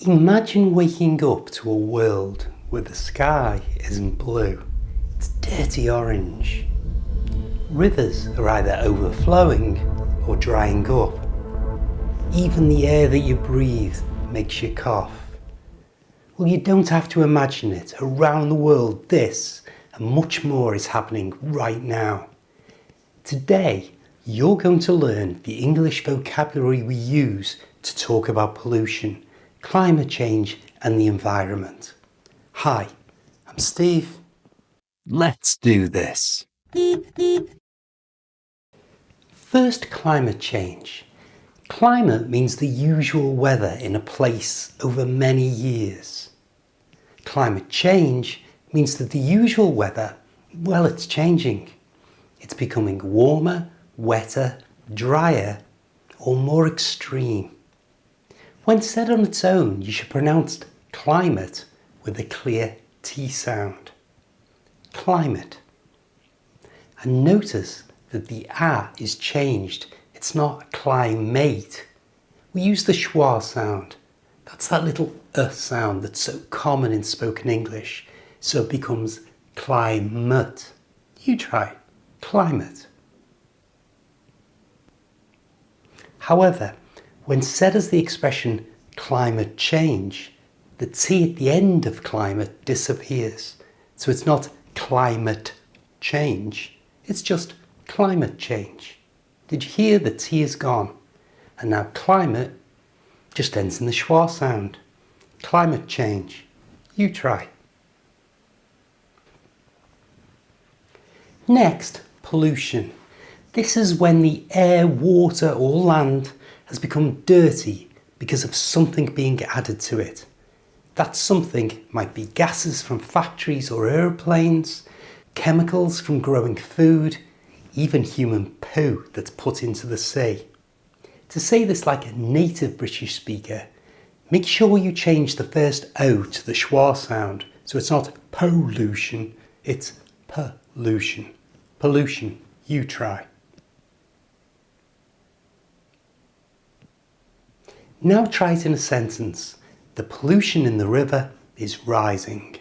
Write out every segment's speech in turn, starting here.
Imagine waking up to a world where the sky isn't blue, it's dirty orange. Rivers are either overflowing or drying up. Even the air that you breathe makes you cough. Well, you don't have to imagine it. Around the world, this and much more is happening right now. Today, you're going to learn the English vocabulary we use to talk about pollution, climate change and the environment. Hi, I'm Steve. Let's do this. First, climate change. Climate means the usual weather in a place over many years. Climate change means that the usual weather, well, it's changing. It's becoming warmer, wetter, drier, or more extreme. When said on its own, you should pronounce climate with a clear T sound. Climate. And notice that the A is changed. It's not climate. We use the schwa sound. That's that little sound that's so common in spoken English. So it becomes climate. You try. Climate. However, when said as the expression climate change, the T at the end of climate disappears. So it's not climate change, it's just climate change. Did you hear the T is gone? And now climate just ends in the schwa sound. Climate change. You try. Next, pollution. This is when the air, water or land has become dirty because of something being added to it. That something might be gases from factories or aeroplanes, chemicals from growing food, even human poo that's put into the sea. To say this like a native British speaker, make sure you change the first O to the schwa sound, so it's not pollution, it's pollution. Pollution, you try. Now try it in a sentence. The pollution in the river is rising.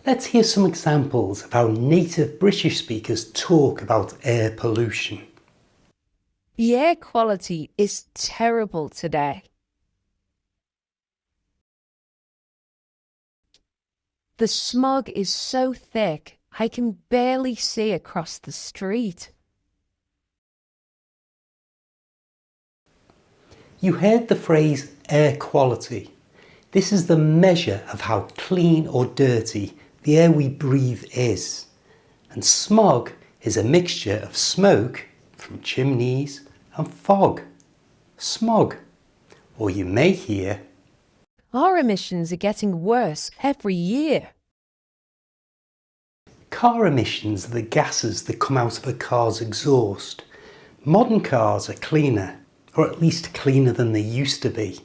Let's hear some examples of how native British speakers talk about air pollution. The air quality is terrible today. The smog is so thick, I can barely see across the street. You heard the phrase air quality. This is the measure of how clean or dirty the air we breathe is. And smog is a mixture of smoke from chimneys and fog. Smog. Or you may hear, Our emissions are getting worse every year. car emissions are the gases that come out of a car's exhaust. Modern cars are cleaner, or at least cleaner than they used to be,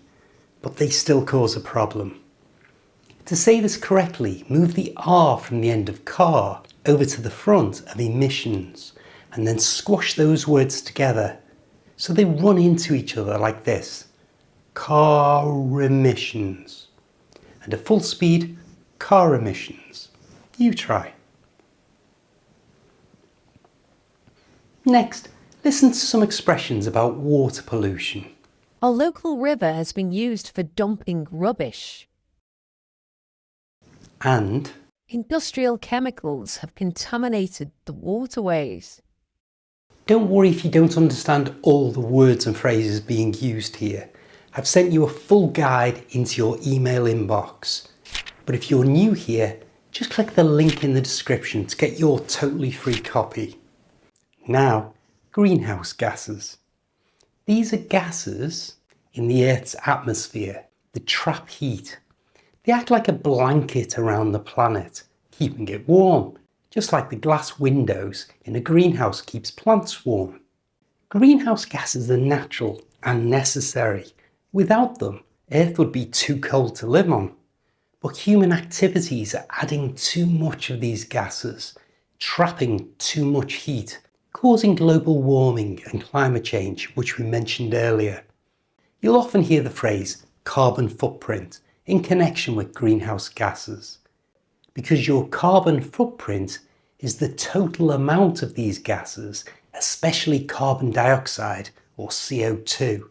but they still cause a problem. To say this correctly, move the R from the end of car over to the front of emissions and then squash those words together so they run into each other like this. Car emissions. And at full speed, car emissions. You try. Next, listen to some expressions about water pollution. Our local river has been used for dumping rubbish. And Industrial chemicals have contaminated the waterways. don't worry if you don't understand all the words and phrases being used here. I've sent you a full guide into your email inbox. But if you're new here, just click the link in the description to get your totally free copy. Now, greenhouse gases. These are gases in the Earth's atmosphere that trap heat. They act like a blanket around the planet, keeping it warm, just like the glass windows in a greenhouse keeps plants warm. Greenhouse gases are natural and necessary. Without them, Earth would be too cold to live on. But human activities are adding too much of these gases, trapping too much heat, causing global warming and climate change, which we mentioned earlier. You'll often hear the phrase carbon footprint in connection with greenhouse gases, because your carbon footprint is the total amount of these gases, especially carbon dioxide or CO2,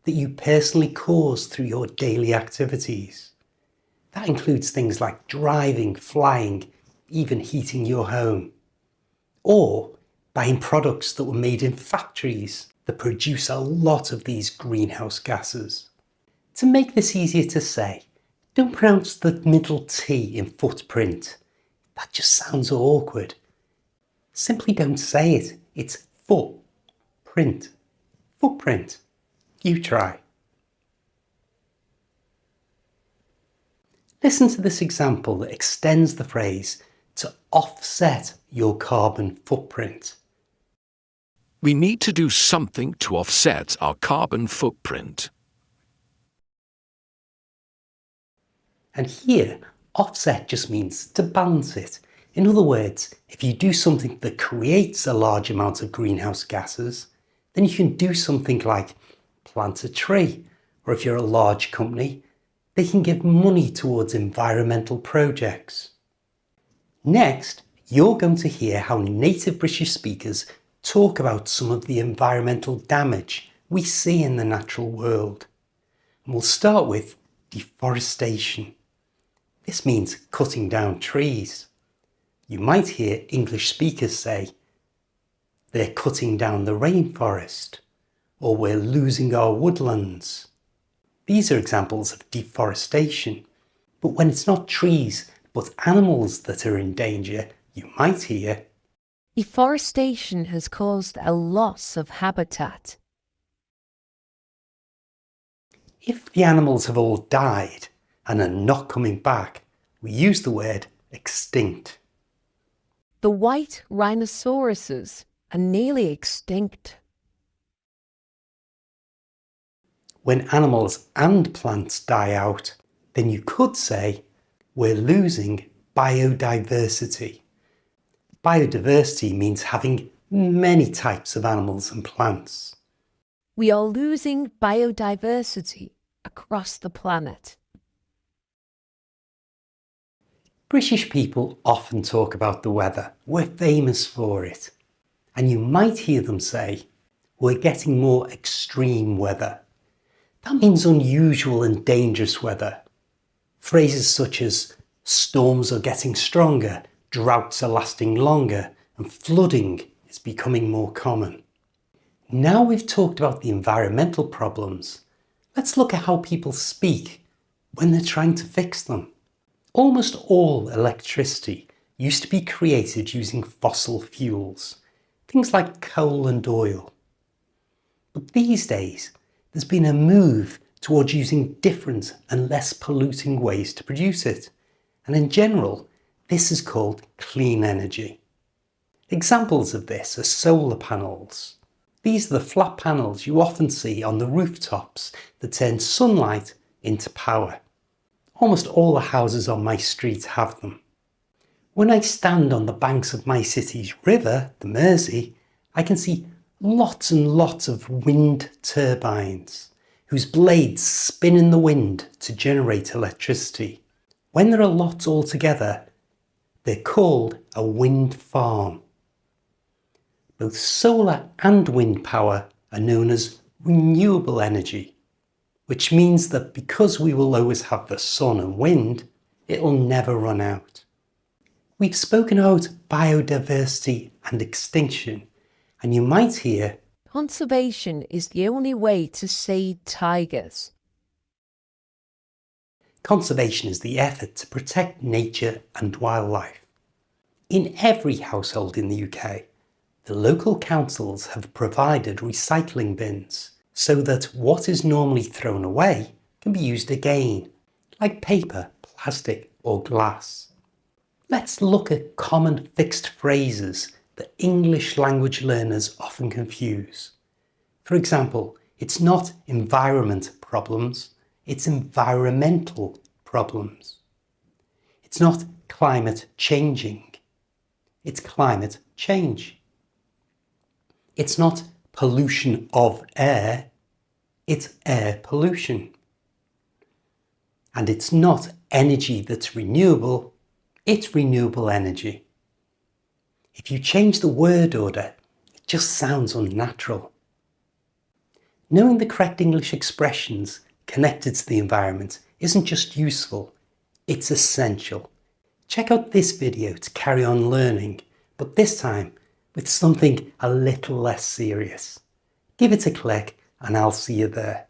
that you personally cause through your daily activities. That includes things like driving, flying, even heating your home, or buying products that were made in factories that produce a lot of these greenhouse gases. To make this easier to say, don't pronounce the middle T in footprint. That just sounds awkward. Simply don't say it. It's footprint. Footprint. You try. Listen to this example that extends the phrase to offset your carbon footprint. We need to do something to offset our carbon footprint. And here, offset just means to balance it. In other words, if you do something that creates a large amount of greenhouse gases, then you can do something like plant a tree, or if you're a large company, they can give money towards environmental projects. Next, you're going to hear how native British speakers talk about some of the environmental damage we see in the natural world. And we'll start with deforestation. This means cutting down trees. You might hear English speakers say, they're cutting down the rainforest, or we're losing our woodlands. These are examples of deforestation. But when it's not trees, but animals that are in danger, you might hear, Deforestation has caused a loss of habitat. if the animals have all died and are not coming back, we use the word extinct. The white rhinoceroses are nearly extinct. When animals and plants die out, then you could say we're losing biodiversity. Biodiversity means having many types of animals and plants. We are losing biodiversity across the planet. British people often talk about the weather. We're famous for it. And you might hear them say, we're getting more extreme weather. That means unusual and dangerous weather. Phrases such as storms are getting stronger, droughts are lasting longer, and flooding is becoming more common. Now we've talked about the environmental problems, let's look at how people speak when they're trying to fix them. Almost all electricity used to be created using fossil fuels, things like coal and oil. But these days, there's been a move towards using different and less polluting ways to produce it. And in general, this is called clean energy. Examples of this are solar panels. These are the flat panels you often see on the rooftops that turn sunlight into power. Almost all the houses on my street have them. When I stand on the banks of my city's river, the Mersey, I can see lots and lots of wind turbines whose blades spin in the wind to generate electricity. When there are lots all together, they're called a wind farm. Both solar and wind power are known as renewable energy, which means that because we will always have the sun and wind, it'll never run out. We've spoken about biodiversity and extinction, and you might hear, Conservation is the only way to save tigers. conservation is the effort to protect nature and wildlife. In every household in the UK, the local councils have provided recycling bins so that what is normally thrown away can be used again, like paper, plastic or glass. Let's look at common fixed phrases that English language learners often confuse. For example, it's not environment problems, it's environmental problems. It's not climate changing, it's climate change. It's not pollution of air, it's air pollution. And it's not energy that's renewable, it's renewable energy. If you change the word order, it just sounds unnatural. Knowing the correct English expressions connected to the environment isn't just useful, it's essential. Check out this video to carry on learning, but this time with something a little less serious. Give it a click and I'll see you there.